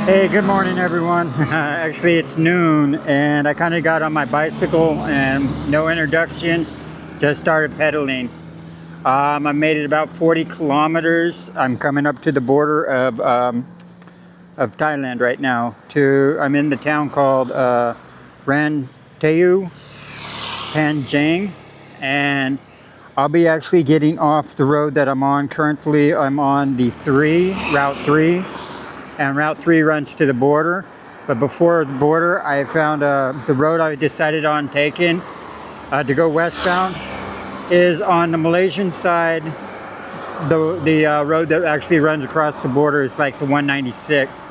Hey, good morning everyone. Actually it's noon and I kind of got on my bicycle and no introduction, just started pedaling. I made it about 40 kilometers. I'm coming up to the border of Thailand right now. I'm in the town called Ran Teu Panjang, and I'll be actually getting off the road that I'm on. Currently I'm on the Route 3. And Route 3 runs to the border. But before the border, I found the road I decided on taking to go westbound is on the Malaysian side. The road that actually runs across the border is like the 196.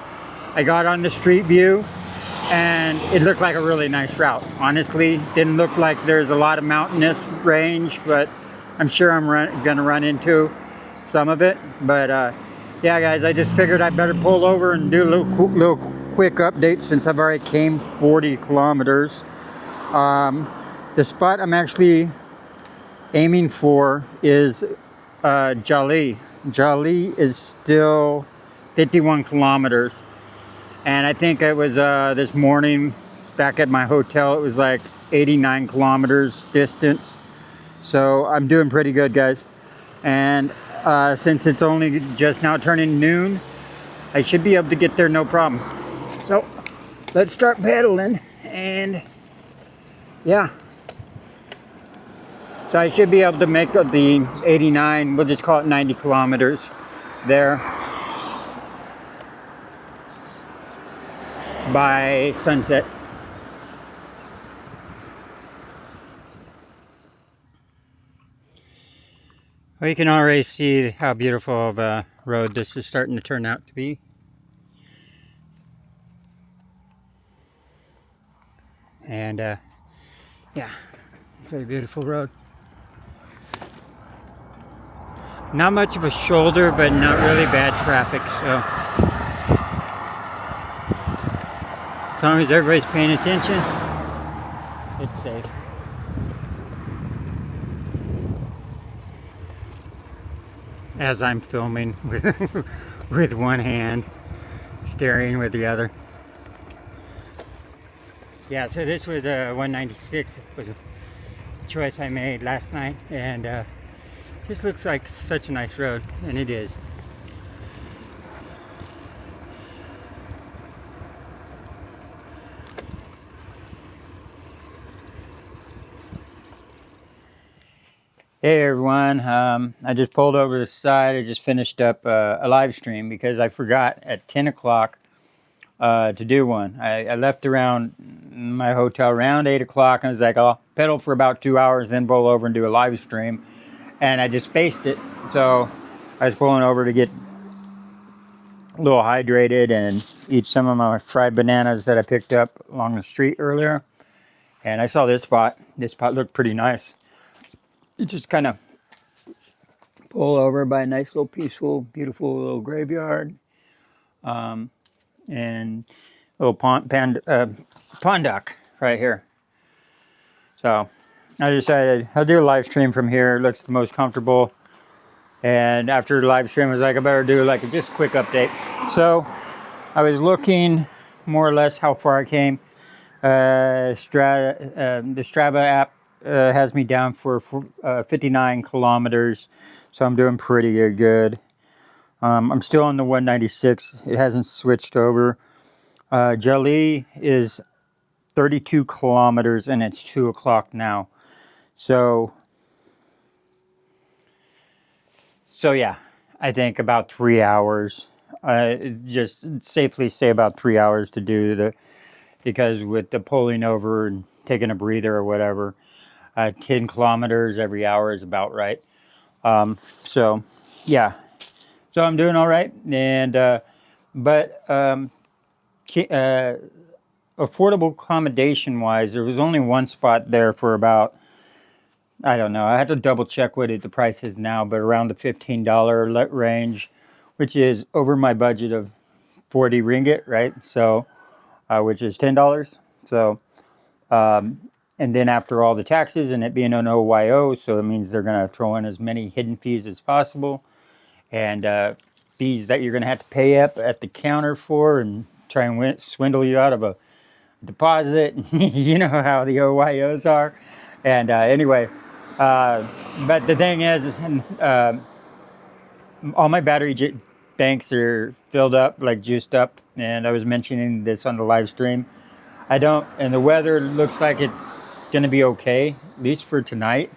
I got on the street view and it looked like a really nice route. Honestly, didn't look like there's a lot of mountainous range, but I'm sure I'm gonna run into some of it. But yeah guys, I just figured I better pull over and do a little quick update since I've already came 40 kilometers. The spot I'm actually aiming for is Jeli. Jeli is still 51 kilometers. And I think it was this morning back at my hotel, it was like 89 kilometers distance. So I'm doing pretty good guys. And since it's only just now turning noon, I should be able to get there no problem. So let's start pedaling, and yeah. So I should be able to make the 89, we'll just call it 90 kilometers there by sunset. Well, you can already see how beautiful of a road this is starting to turn out to be. And yeah, very beautiful road. Not much of a shoulder, but not really bad traffic, so as long as everybody's paying attention, it's safe. As I'm filming with one hand, steering with the other. Yeah, so this was a 196. It was a choice I made last night, and just looks like such a nice road, and it is. Hey everyone, I just pulled over to the side. I just finished up a live stream because I forgot at 10 o'clock to do one. I left around my hotel around 8 o'clock and I was like, I'll pedal for about 2 hours, then pull over and do a live stream. And I just spaced it. So I was pulling over to get a little hydrated and eat some of my fried bananas that I picked up along the street earlier. And I saw this spot. This spot looked pretty nice. You just kind of pull over by a nice little peaceful, beautiful little graveyard. And a little pond dock right here. So I decided I'll do a live stream from here. It looks the most comfortable. And after the live stream, I was like, I better do like a just quick update. So I was looking more or less how far I came. The Strava app has me down for 59 kilometers. So I'm doing pretty good. I'm still on the 196. It hasn't switched over. Jeli is 32 kilometers and it's 2 o'clock now. So yeah, I think about 3 hours. Just safely say about 3 hours to do because with the pulling over and taking a breather or whatever, 10 kilometers every hour is about right. So yeah, so I'm doing all right. And but affordable accommodation wise, there was only one spot there for about, I don't know, I had to double check what the price is now, but around the $15 range, which is over my budget of 40 ringgit, right? So which is $10. So and then after all the taxes and it being an OYO, so it means they're going to throw in as many hidden fees as possible, and fees that you're going to have to pay up at the counter for, and try and swindle you out of a deposit. You know how the OYOs are. And anyway, but the thing is, all my battery banks are filled up, like juiced up, and I was mentioning this on the live stream. And the weather looks like it's going to be okay, at least for tonight.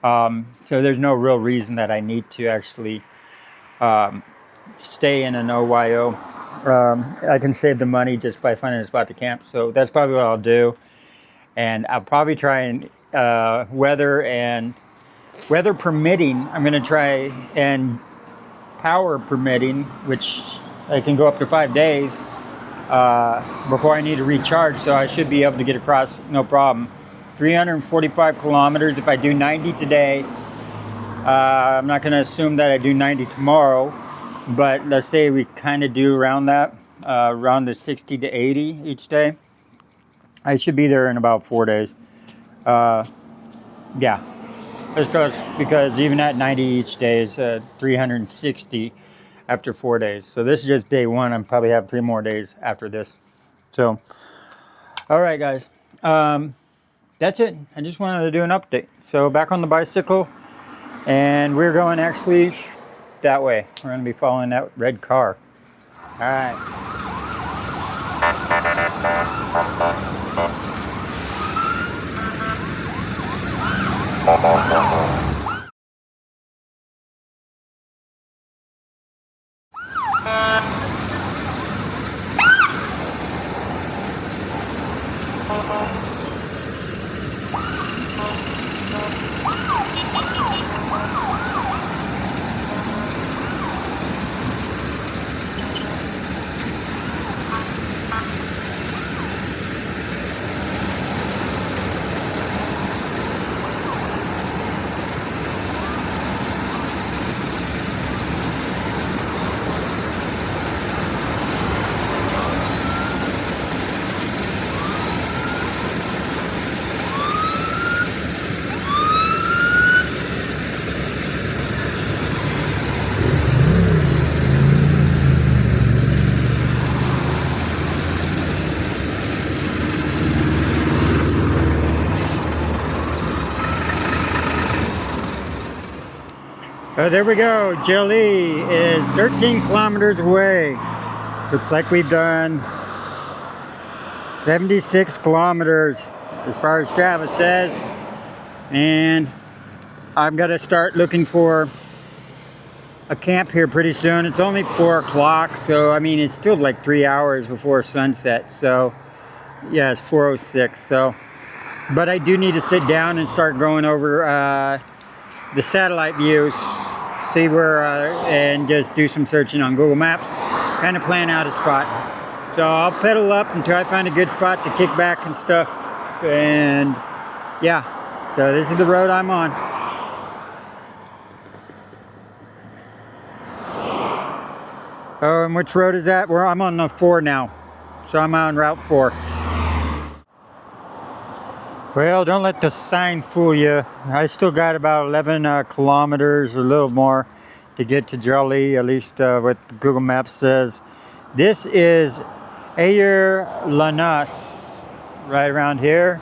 So there's no real reason that I need to actually stay in an OYO. I can save the money just by finding a spot to camp. So that's probably what I'll do. And I'll probably try and weather permitting, I'm going to try, and power permitting, which I can go up to 5 days before I need to recharge. So I should be able to get across no problem. 345 kilometers. If I do 90 today, I'm not going to assume that I do 90 tomorrow, but let's say we kind of do around that, around the 60 to 80 each day. I should be there in about 4 days. Yeah, because even at 90 each day is 360 after 4 days. So this is just day one. I probably have 3 more days after this. So, all right, guys. That's it. I just wanted to do an update. So back on the bicycle, and we're going actually that way. We're going to be following that red car. All right. There we go. Jeli is 13 kilometers away. Looks like we've done 76 kilometers as far as Strava says. And I've got to start looking for a camp here pretty soon. It's only 4 o'clock, so I mean it's still like 3 hours before sunset. So yeah, it's 4:06. So, but I do need to sit down and start going over the satellite views, see where, and just do some searching on Google Maps, kind of plan out a spot. So I'll pedal up until I find a good spot to kick back and stuff. And yeah, so this is the road I'm on. Oh, and which road is that? I'm on the 4 now. So I'm on Route 4. Well, don't let the sign fool you. I still got about 11 kilometers, a little more, to get to Jeli, at least what Google Maps says. This is Ayer Lanas, right around here.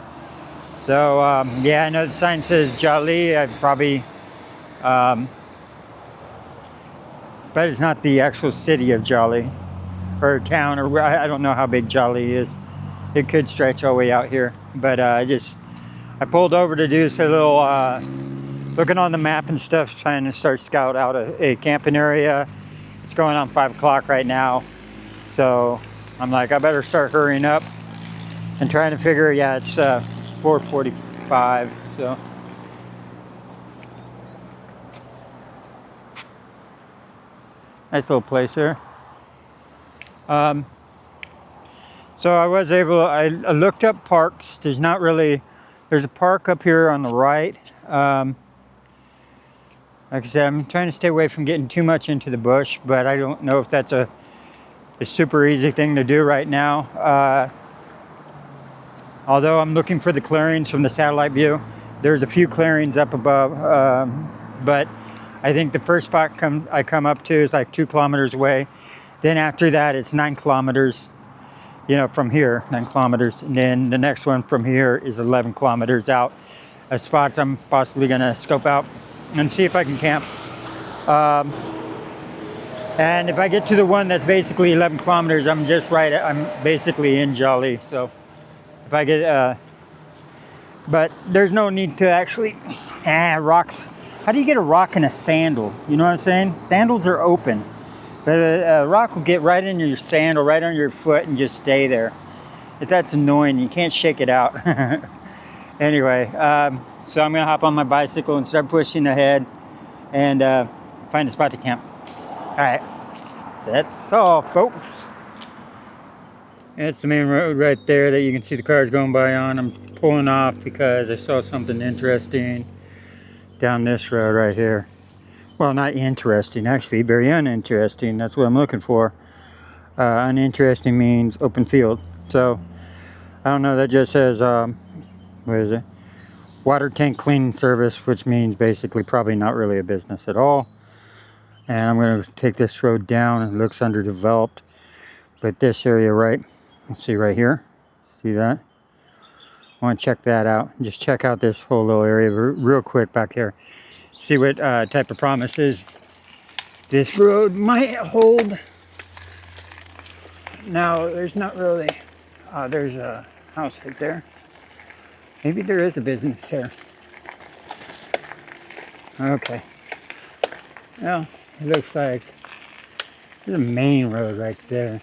So, yeah, I know the sign says Jeli. I probably, but it's not the actual city of Jeli, or town, or I don't know how big Jeli is. It could stretch all the way out here, but I pulled over to do a little looking on the map and stuff, trying to start scout out a camping area. It's going on 5 o'clock right now, so I'm like, I better start hurrying up and trying to figure. Yeah, it's 4:45. So nice little place here. So I was able. I looked up parks. There's a park up here on the right. Like I said, I'm trying to stay away from getting too much into the bush, but I don't know if that's a super easy thing to do right now. Although I'm looking for the clearings from the satellite view. There's a few clearings up above, but I think the first spot I come up to is like 2 kilometers away. Then after that, it's 9 kilometers. you know, from here, 9 kilometers. And then the next one from here is 11 kilometers out. Spots I'm possibly gonna scope out and see if I can camp. And if I get to the one that's basically 11 kilometers, I'm just right, I'm basically in Jeli. So if I get, but there's no need to actually, rocks. How do you get a rock in a sandal? You know what I'm saying? Sandals are open. But a rock will get right in your sandal, right on your foot, and just stay there. That's annoying. You can't shake it out. Anyway, so I'm gonna hop on my bicycle and start pushing ahead and find a spot to camp. All right, that's all, folks. That's the main road right there that you can see the cars going by on. I'm pulling off because I saw something interesting down this road right here. Well, not interesting, actually, very uninteresting. That's what I'm looking for. Uninteresting means open field. So, I don't know, that just says, what is it? Water tank cleaning service, which means basically probably not really a business at all. And I'm going to take this road down. It looks underdeveloped. But this area, right, let's see right here. See that? I want to check that out. Just check out this whole little area real quick back here. See what type of promises this road might hold. Now, there's not really, there's a house right there. Maybe there is a business there. Okay. Well, it looks like there's a main road right there.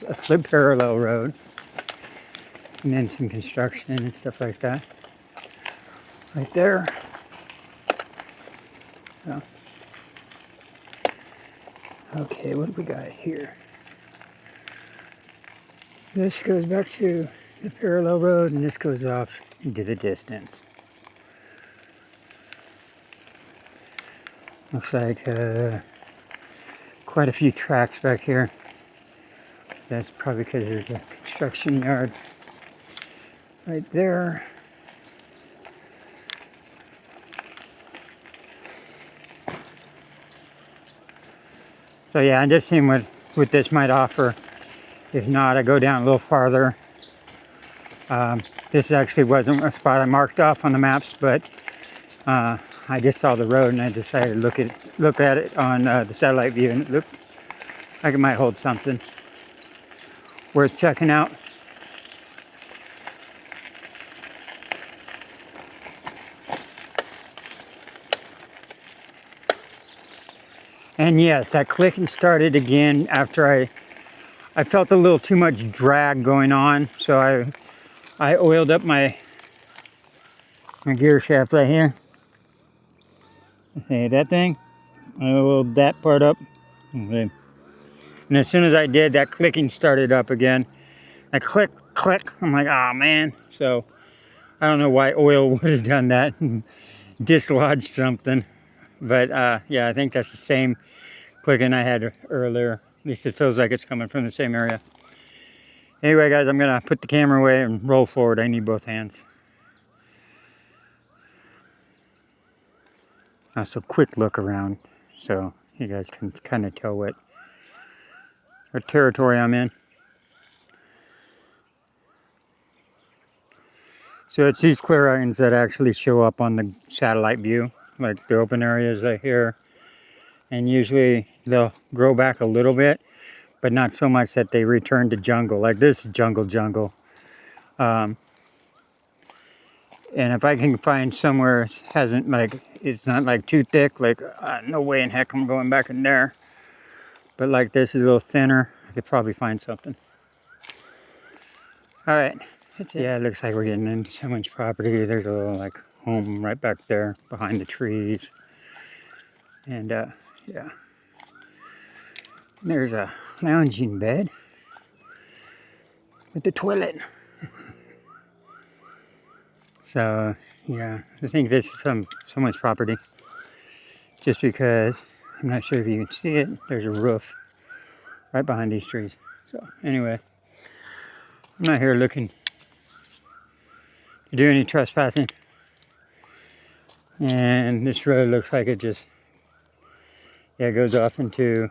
It's a parallel road. And then some construction and stuff like that. Right there. So. Okay, what do we got here? This goes back to the parallel road, and this goes off into the distance. Looks like quite a few tracks back here. That's probably because there's a construction yard right there. So yeah, I'm just seeing what this might offer. If not, I go down a little farther. This actually wasn't a spot I marked off on the maps, but I just saw the road and I decided to look at it on the satellite view, and it looked like it might hold something worth checking out. And yes, that clicking started again after I felt a little too much drag going on, so I oiled up my gear shaft right here. Okay, that thing, I oiled that part up. Okay. And as soon as I did, that clicking started up again. I click, I'm like, oh man. So I don't know why oil would have done that and dislodged something. But yeah, I think that's the same clicking I had earlier. At least it feels like it's coming from the same area. Anyway, guys, I'm gonna put the camera away and roll forward. I need both hands. So quick look around so you guys can kind of tell what territory I'm in. So it's these clearings that actually show up on the satellite view, like the open areas right here. And usually they'll grow back a little bit, but not so much that they return to jungle. Like this is jungle. And if I can find somewhere it hasn't, like, it's not like too thick, like no way in heck I'm going back in there. But like this is a little thinner, I could probably find something. All right, that's it. Yeah, it looks like we're getting into someone's property. There's a little like home right back there behind the trees. And yeah. There's a lounging bed with the toilet. So, yeah, I think this is from someone's property. Just because, I'm not sure if you can see it, there's a roof right behind these trees. So, anyway, I'm not here looking to do any trespassing. And this road looks like it just, yeah, goes off into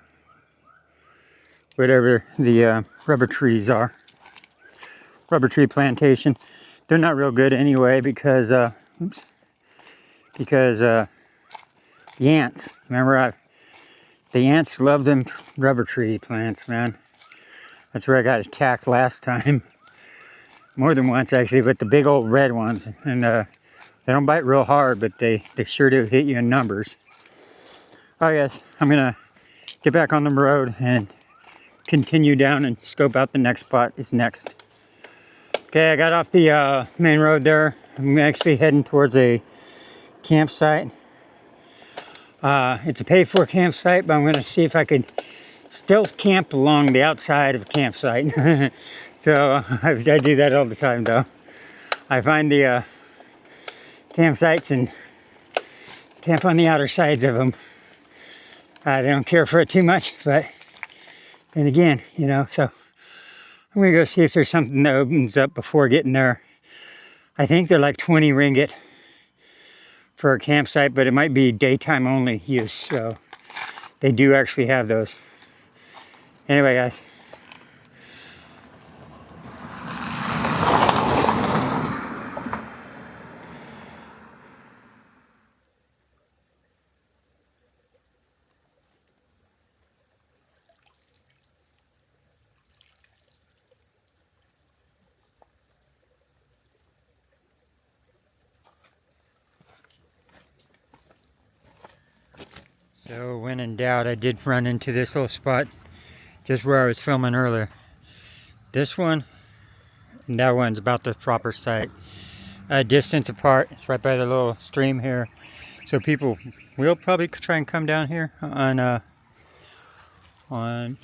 whatever the rubber trees are. rubber tree plantation. They're not real good anyway because, oops, because the ants. Remember, the ants love them rubber tree plants, man. That's where I got attacked last time. More than once, actually, but the big old red ones. And they don't bite real hard, but they sure do hit you in numbers. Oh, yes, I'm going to get back on the road and continue down and scope out the next spot is next. Okay, I got off the main road there. I'm actually heading towards a campsite. It's a paid-for campsite, but I'm going to see if I could stealth camp along the outside of a campsite. So I do that all the time, though. I find the campsites and camp on the outer sides of them. I don't care for it too much, but then again, you know, so I'm going to go see if there's something that opens up before getting there. I think they're like 20 ringgit for a campsite, but it might be daytime only use, so they do actually have those. Anyway, guys. So when in doubt, I did run into this little spot just where I was filming earlier. This one and that one's about the proper site. A distance apart. It's right by the little stream here. So people will probably try and come down here on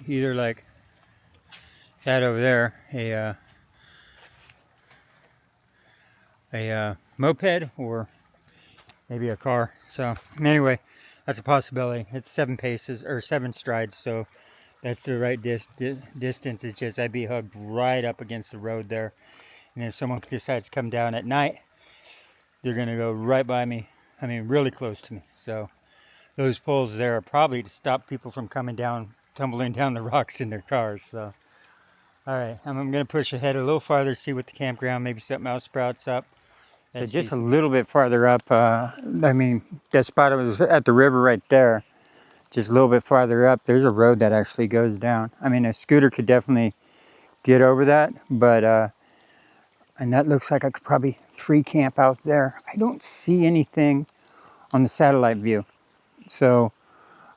either like that over there, a moped or maybe a car. So anyway, that's a possibility. It's 7 paces or 7 strides, so that's the right distance. It's just I'd be hugged right up against the road there, and if someone decides to come down at night, they're gonna go right by me. I mean, really close to me. So those poles there are probably to stop people from coming down, tumbling down the rocks in their cars. So all right, I'm gonna push ahead a little farther, see what the campground, maybe something else sprouts up. So just a little bit farther up, I mean, that spot was at the river right there. Just a little bit farther up, there's a road that actually goes down. I mean, a scooter could definitely get over that, but, and that looks like I could probably free camp out there. I don't see anything on the satellite view, so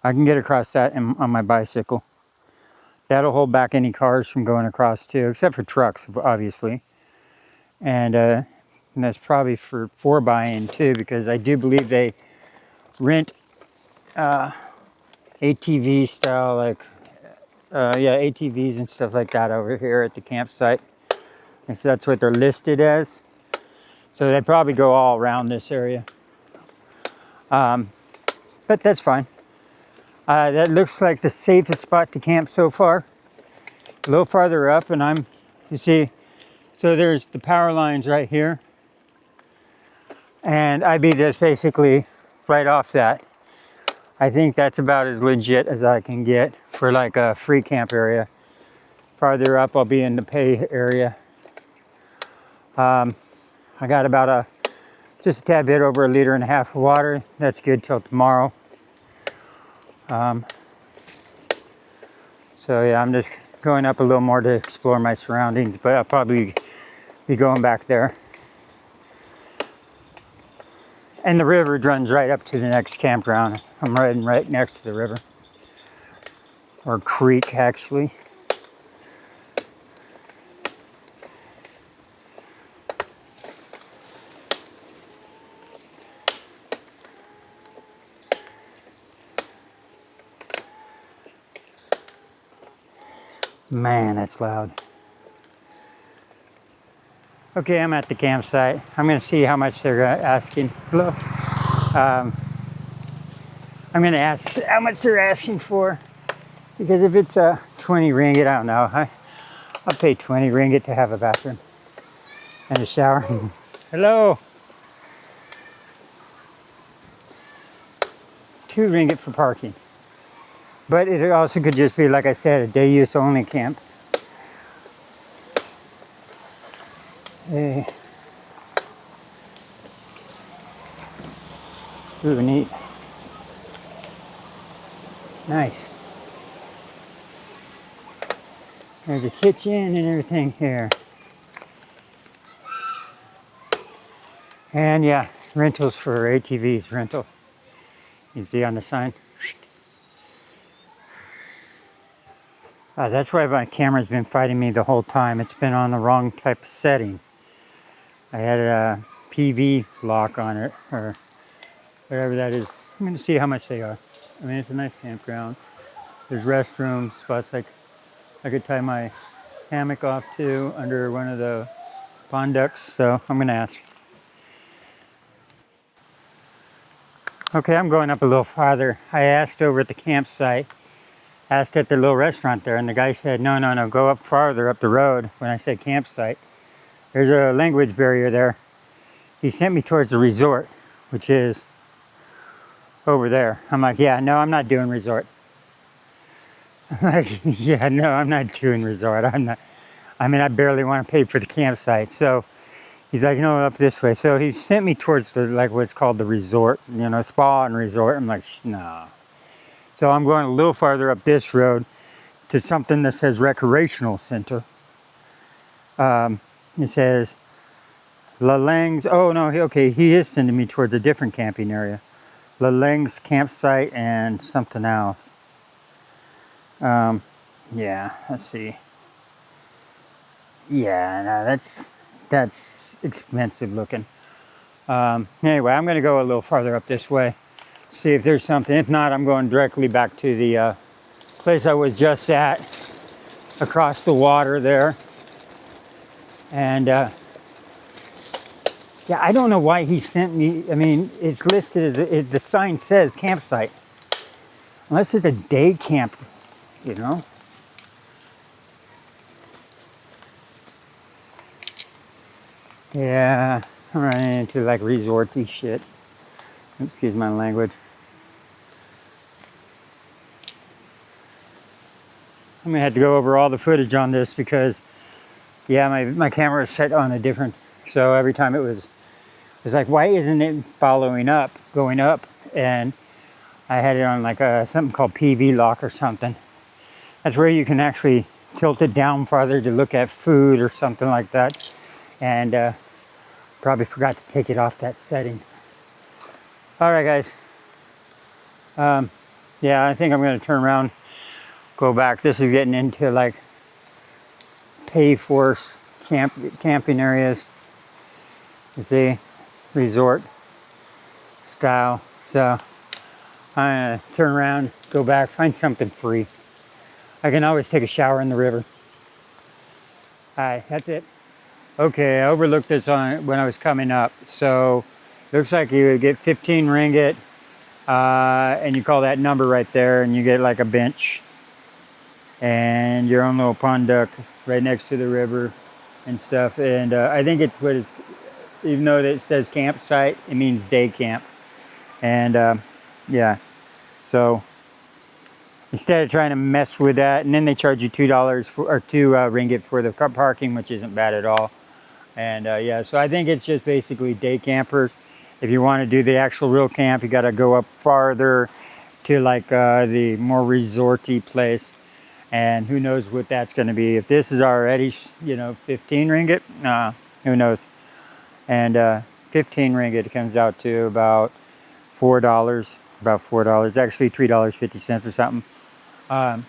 I can get across that on my bicycle. That'll hold back any cars from going across too, except for trucks, obviously. And that's probably for 4x too, because I do believe they rent ATV style, like yeah, ATVs and stuff like that over here at the campsite. And so that's what they're listed as. So they probably go all around this area. But that's fine. That looks like the safest spot to camp so far. A little farther up, and you see, so there's the power lines right here. And I'd be just basically right off that. I think that's about as legit as I can get for like a free camp area. Farther up, I'll be in the pay area. I got about just a tad bit over 1.5 liters of water. That's good till tomorrow. So yeah, I'm just going up a little more to explore my surroundings, but I'll probably be going back there. And the river runs right up to the next campground. I'm riding right next to the river. Or creek, actually. Man, that's loud. Okay, I'm at the campsite. I'm going to see how much they're asking. Hello. I'm going to ask how much they're asking for, because if it's 20 ringgit, I don't know. I'll pay 20 ringgit to have a bathroom and a shower. Hello. 2 ringgit for parking. But it also could just be, like I said, a day use only camp. Hey. Ooh, neat. Nice. There's a kitchen and everything here. And yeah, rentals for ATVs, rental. You see on the sign? That's why my camera's been fighting me the whole time. It's been on the wrong type of setting. I had a PV lock on it, or whatever that is. I'm gonna see how much they are. I mean, it's a nice campground. There's restrooms, spots like I could tie my hammock off to under one of the pond ducts, so I'm gonna ask. Okay, I'm going up a little farther. I asked over at the campsite, asked at the little restaurant there, and the guy said, no, no, no, go up farther up the road. When I said campsite, there's a language barrier there. He sent me towards the resort, which is over there. I'm like, yeah, no, I'm not doing resort. I'm like, yeah, no, I'm not doing resort. I'm not. I mean, I barely want to pay for the campsite. So he's like, no, up this way. So he sent me towards the, like, what's called the resort, you know, spa and resort. I'm like, no. So I'm going a little farther up this road to something that says recreational center. It says La Lang's. Oh no, okay, he is sending me towards a different camping area. La Lang's campsite and something else. Yeah, let's see. Yeah, no, that's expensive looking. Anyway, I'm gonna go a little farther up this way, see if there's something. If not, I'm going directly back to the place I was just at, across the water there. And yeah, I don't know why he sent me. I mean, it's listed as the sign says campsite, unless it's a day camp, you know. Yeah, I'm running into like resorty shit. Excuse my language. I'm gonna have to go over all the footage on this because, yeah, my camera is set on a different. So every time it was like, why isn't it following up, going up? And I had it on like something called PV lock or something. That's where you can actually tilt it down farther to look at food or something like that. And probably forgot to take it off that setting. All right, guys. Yeah, I think I'm going to turn around, go back. This is getting into like pay for camping areas. You see, resort style. So I'm going to turn around, go back, find something free. I can always take a shower in the river. All right, that's it. Okay, I overlooked this on when I was coming up. So looks like you would get 15 ringgit, and you call that number right there, and you get like a bench and your own little pond duck right next to the river and stuff. And I think it's what it's, even though it says campsite, it means day camp. And yeah, so instead of trying to mess with that, and then they charge you $2 or 2 ringgit for the car parking, which isn't bad at all. And yeah, so I think it's just basically day campers. If you want to do the actual real camp, you got to go up farther to like the more resorty place. And who knows what that's going to be. If this is already, you know, 15 ringgit, who knows. And 15 ringgit comes out to about $4, It's actually $3.50 or something.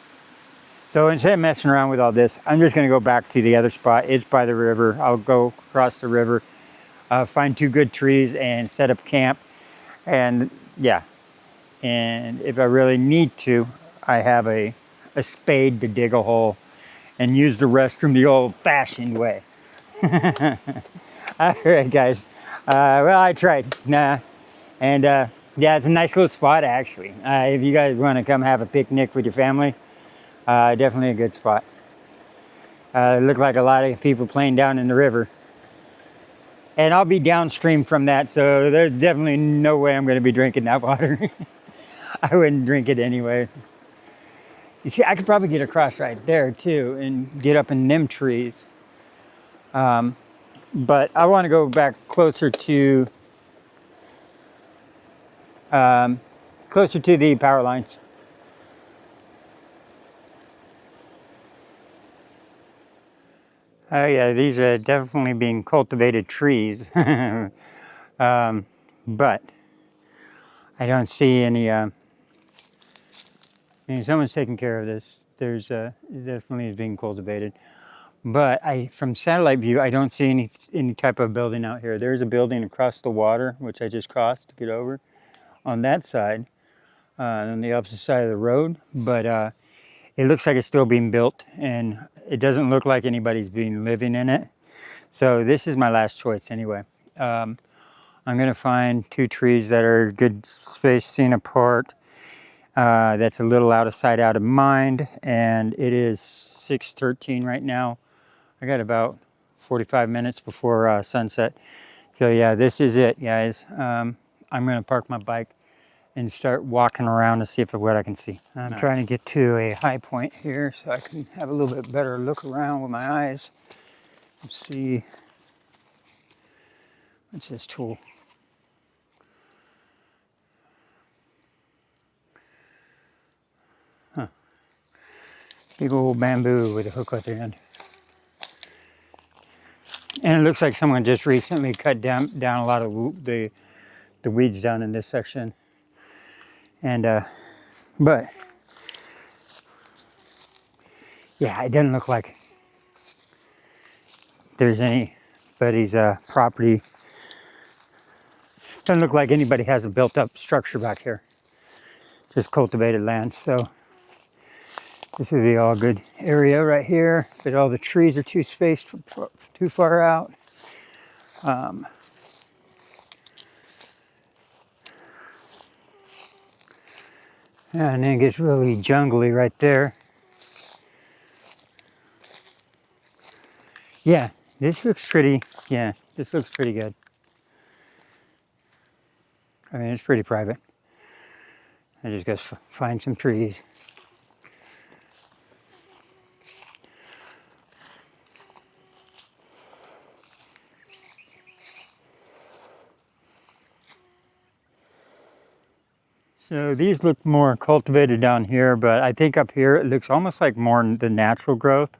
So instead of messing around with all this, I'm just going to go back to the other spot. It's by the river. I'll go across the river, find 2 good trees and set up camp. And yeah, and if I really need to, I have a spade to dig a hole and use the restroom the old-fashioned way. All right, guys. Well, I tried. And yeah, it's a nice little spot, actually. If you guys want to come have a picnic with your family, definitely a good spot. It looked like a lot of people playing down in the river. And I'll be downstream from that, so there's definitely no way I'm going to be drinking that water. I wouldn't drink it anyway. You see, I could probably get across right there, too, and get up in them trees. But I want to go back closer to the power lines. Oh yeah, these are definitely being cultivated trees. But I don't see any, I mean, someone's taking care of this. There's, it definitely is being cultivated. But from satellite view, I don't see any type of building out here. There's a building across the water, which I just crossed to get over on that side, on the opposite side of the road. But it looks like it's still being built, and it doesn't look like anybody's been living in it. So this is my last choice anyway. I'm gonna find 2 trees that are good spacing apart. That's a little out of sight, out of mind, and it is 6:13 right now. I got about 45 minutes before sunset. So yeah, this is it, guys. I'm gonna park my bike and start walking around to see what I can see. I'm trying to get to a high point here so I can have a little bit better look around with my eyes. Let's see. What's this tool? Huh. Big old bamboo with a hook at the end. And it looks like someone just recently cut down a lot of the weeds down in this section. And but yeah, it doesn't look like there's anybody's property. Doesn't look like anybody has a built up structure back here. Just cultivated land. So this would be all good area right here, but all the trees are too spaced too far out. And then it gets really jungly right there. Yeah, this looks pretty good. I mean, it's pretty private. I just gotta find some trees. So these look more cultivated down here, but I think up here it looks almost like more the natural growth.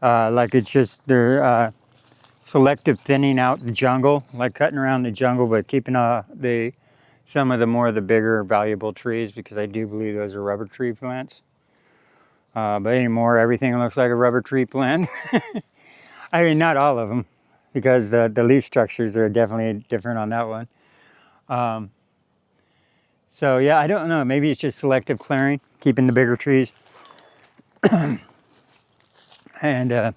Like it's just they're selective thinning out the jungle, like cutting around the jungle, but keeping some of the bigger valuable trees, because I do believe those are rubber tree plants. But anymore, everything looks like a rubber tree plant. I mean, not all of them, because the leaf structures are definitely different on that one. So yeah, I don't know. Maybe it's just selective clearing, keeping the bigger trees. And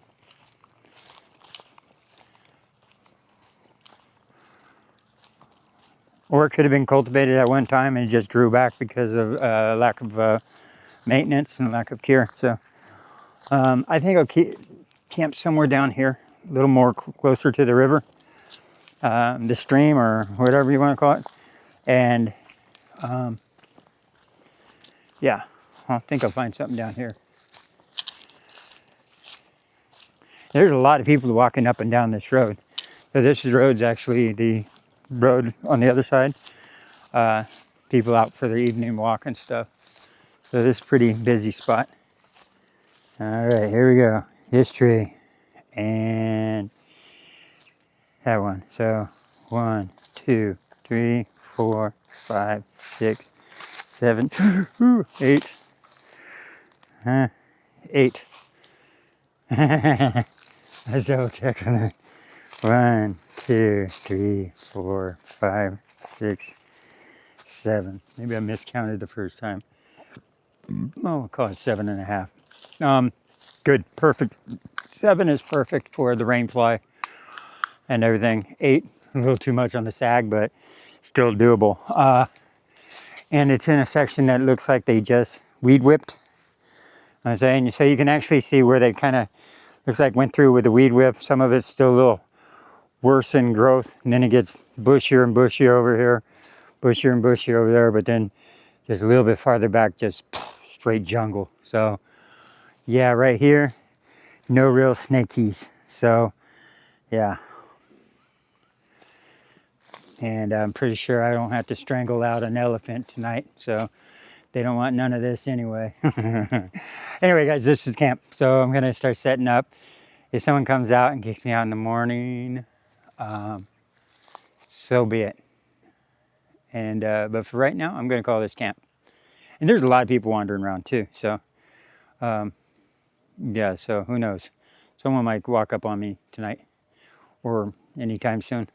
or it could have been cultivated at one time and it just grew back because of lack of maintenance and lack of care. So I think I'll camp somewhere down here, a little more closer to the river, the stream, or whatever you want to call it. And yeah, I think I'll find something down here. There's a lot of people walking up and down this road. So this road's actually the road on the other side. People out for their evening walk and stuff. So this is a pretty busy spot. All right, here we go. This tree and that one. So 1, 2, 3, 4, 5, 6, 7, 8. 8. Let's double check on that. 1, 2, 3, 4, 5, 6, 7. Maybe I miscounted the first time. Oh, we'll call it 7.5. Good, perfect. 7 is perfect for the rainfly and everything. 8, a little too much on the sag, but still doable. And it's in a section that looks like they just weed whipped. I'm saying, so you can actually see where they kind of looks like went through with the weed whip. Some of it's still a little worse in growth, and then it gets bushier and bushier over here, bushier and bushier over there, but then just a little bit farther back, just straight jungle. So yeah, right here, no real snakies. So Yeah. And I'm pretty sure I don't have to strangle out an elephant tonight, so they don't want none of this anyway. Anyway, guys, this is camp, so I'm gonna start setting up. If someone comes out and kicks me out in the morning, so be it. And but for right now, I'm gonna call this camp. And there's a lot of people wandering around too, so yeah, so who knows? Someone might walk up on me tonight or anytime soon.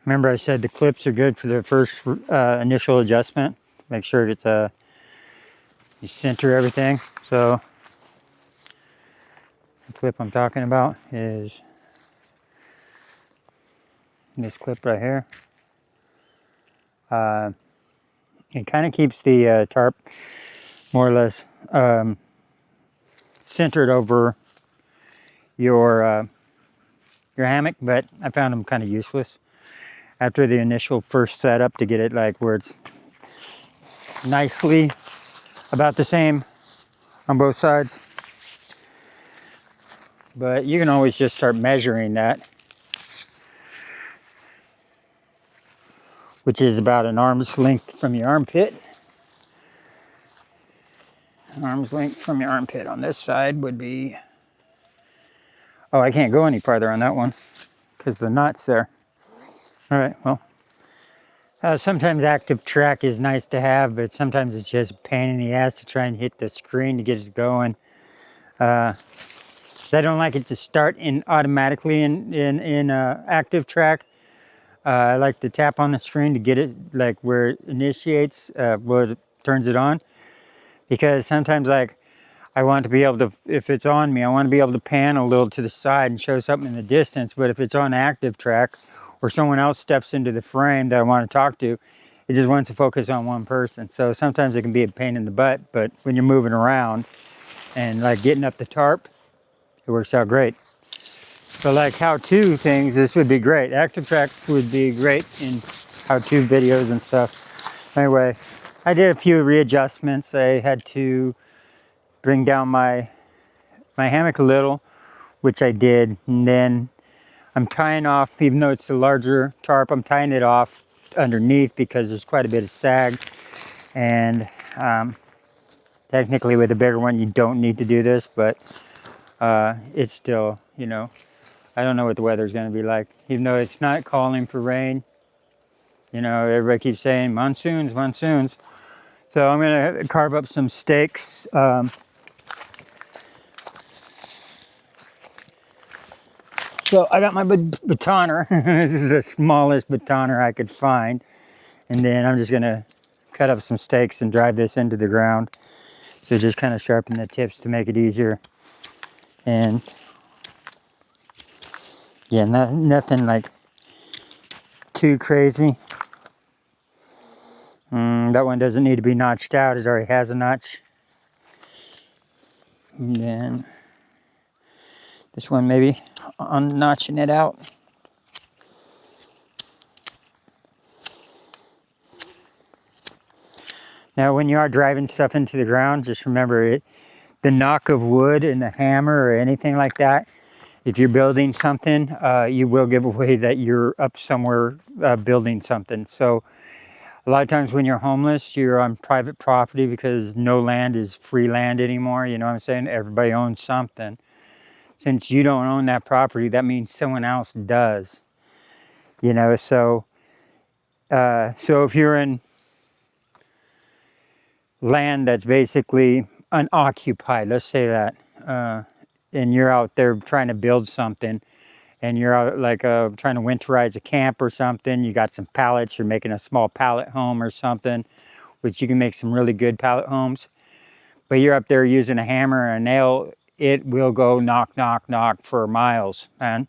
Remember I said the clips are good for the first initial adjustment. Make sure that you center everything. So the clip I'm talking about is this clip right here. It kind of keeps the tarp more or less centered over your hammock, but I found them kind of useless after the initial first setup to get it like where it's nicely about the same on both sides. But you can always just start measuring that, which is about an arm's length from your armpit. An arm's length from your armpit on this side would be, oh, I can't go any farther on that one because the knot's there. All right, well, sometimes active track is nice to have, but sometimes it's just a pain in the ass to try and hit the screen to get it going. I don't like it to start in automatically in active track. I like to tap on the screen to get it like where it initiates, where it turns it on. Because sometimes like I want to be able to, if it's on me, I want to be able to pan a little to the side and show something in the distance. But if it's on active track or someone else steps into the frame that I want to talk to, it just wants to focus on one person. So sometimes it can be a pain in the butt, but when you're moving around and like getting up the tarp, it works out great. So like how-to things, this would be great. Active track would be great in how-to videos and stuff. Anyway, I did a few readjustments. I had to bring down my hammock a little, which I did. And then I'm tying off, even though it's a larger tarp, I'm tying it off underneath because there's quite a bit of sag. And technically with a bigger one, you don't need to do this, but it's still, you know, I don't know what the weather's going to be like. Even though it's not calling for rain, you know, everybody keeps saying monsoons, monsoons. So I'm going to carve up some steaks. So I got my batoner. This is the smallest batoner I could find. And then I'm just going to cut up some steaks and drive this into the ground. So just kind of sharpen the tips to make it easier. And yeah, nothing like too crazy. That one doesn't need to be notched out. It already has a notch. And then this one maybe on notching it out. Now, when you are driving stuff into the ground, just remember it. The knock of wood and the hammer or anything like that, if you're building something, you will give away that you're up somewhere building something. So a lot of times when you're homeless, you're on private property because no land is free land anymore. You know what I'm saying? Everybody owns something. Since you don't own that property, that means someone else does. You know, so if you're in land that's basically unoccupied, let's say that, and you're out there trying to build something, and you're out like trying to winterize a camp or something, you got some pallets, you're making a small pallet home or something, which you can make some really good pallet homes, but you're up there using a hammer and a nail, it will go knock, knock, knock for miles, man.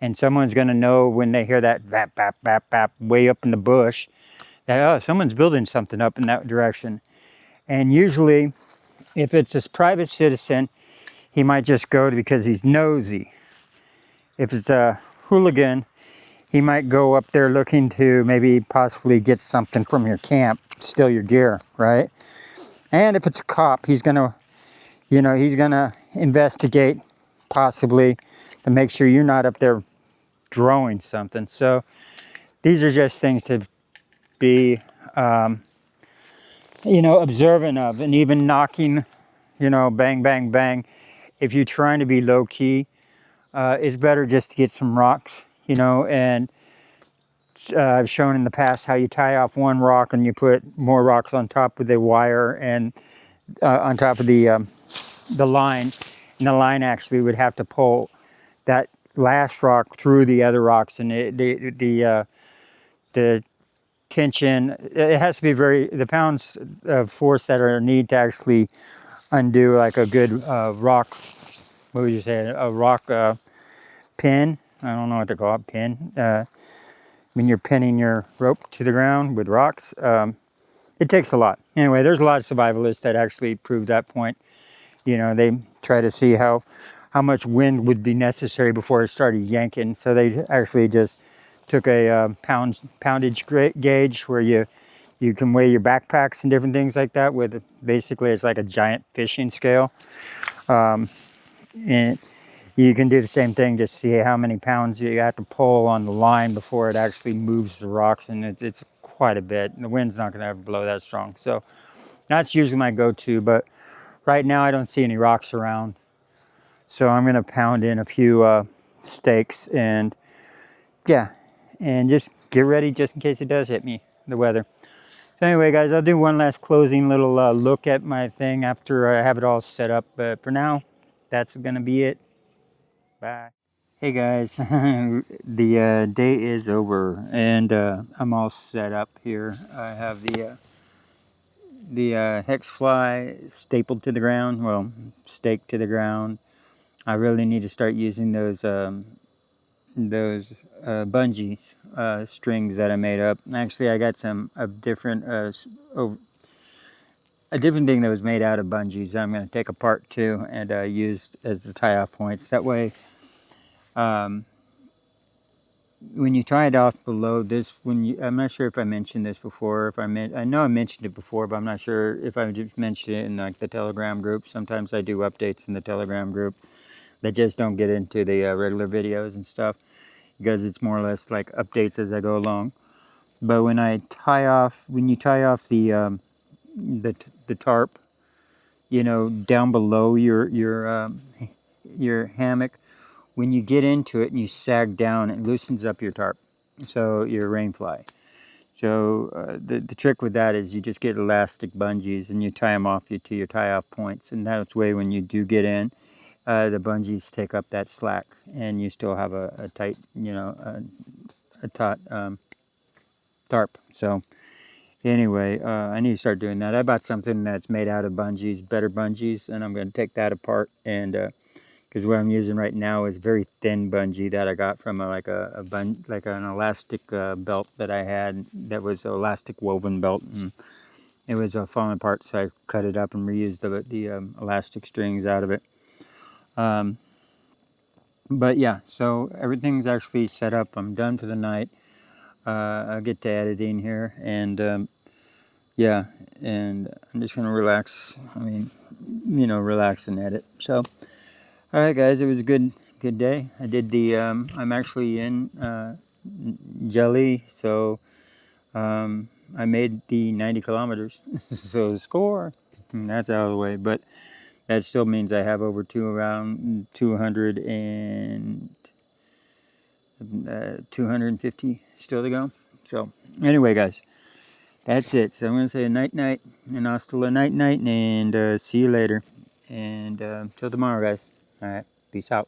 And someone's going to know when they hear that bap, bap, bap, bap way up in the bush that, oh, someone's building something up in that direction. And usually, if it's a private citizen, he might just go because he's nosy. If it's a hooligan, he might go up there looking to maybe possibly get something from your camp, steal your gear, right? And if it's a cop, he's gonna, he's gonna investigate possibly to make sure you're not up there throwing something. So these are just things to be, observant of, and even knocking, bang, bang, bang. If you're trying to be low key, it's better just to get some rocks, and I've shown in the past how you tie off one rock and you put more rocks on top of the wire and on top of the line, and the line actually would have to pull that last rock through the other rocks, and the tension, it has to be the pounds of force that are needed to actually undo like a good rock, what would you say, a rock pin, I don't know what to call it, pin, when you're pinning your rope to the ground with rocks. It takes a lot. Anyway, there's a lot of survivalists that actually prove that point. They try to see how much wind would be necessary before it started yanking. So they actually just took a poundage gauge where you can weigh your backpacks and different things like that with, basically it's like a giant fishing scale. And you can do the same thing, just see how many pounds you have to pull on the line before it actually moves the rocks, and it's quite a bit. The wind's not going to ever blow that strong. So that's usually my go-to, but right now I don't see any rocks around. So I'm going to pound in a few stakes and, yeah, and just get ready just in case it does hit me, the weather. So anyway, guys, I'll do one last closing little look at my thing after I have it all set up. But for now, that's going to be it. Bye. Hey guys, the day is over and I'm all set up here. I have the hex fly stapled to the ground, well, staked to the ground. I really need to start using those bungee strings that I made up. Actually, I got some a different thing that was made out of bungees I'm going to take apart too and use as the tie-off points. That way, when you tie it off below this, I'm not sure if I mentioned this before. I know I mentioned it before, but I'm not sure if I just mentioned it in like the Telegram group. Sometimes I do updates in the Telegram group that just don't get into the regular videos and stuff, because it's more or less like updates as I go along. But when you tie off the tarp, down below your hammock, when you get into it and you sag down, it loosens up your tarp, so your rain fly. So the trick with that is you just get elastic bungees and you tie them off to your tie-off points, and that's way when you do get in, the bungees take up that slack, and you still have a tight, a taut tarp. So anyway, I need to start doing that. I bought something that's made out of bungees, better bungees, and I'm going to take that apart, and because what I'm using right now is very thin bungee that I got from like an elastic belt that I had that was an elastic woven belt, and it was falling apart, so I cut it up and reused the elastic strings out of it. But yeah, so everything's actually set up. I'm done for the night. I'll get to editing here, and yeah, and I'm just gonna relax. I mean, you know, relax and edit. So, all right, guys, it was a good day. I did the. I'm actually in Jeli, so I made the 90 kilometers. So score. That's out of the way, but that still means I have over around 250 still to go. So anyway, guys, that's it. So I'm gonna say a night night and hasta la night night, and see you later. And till tomorrow, guys. All right, peace out.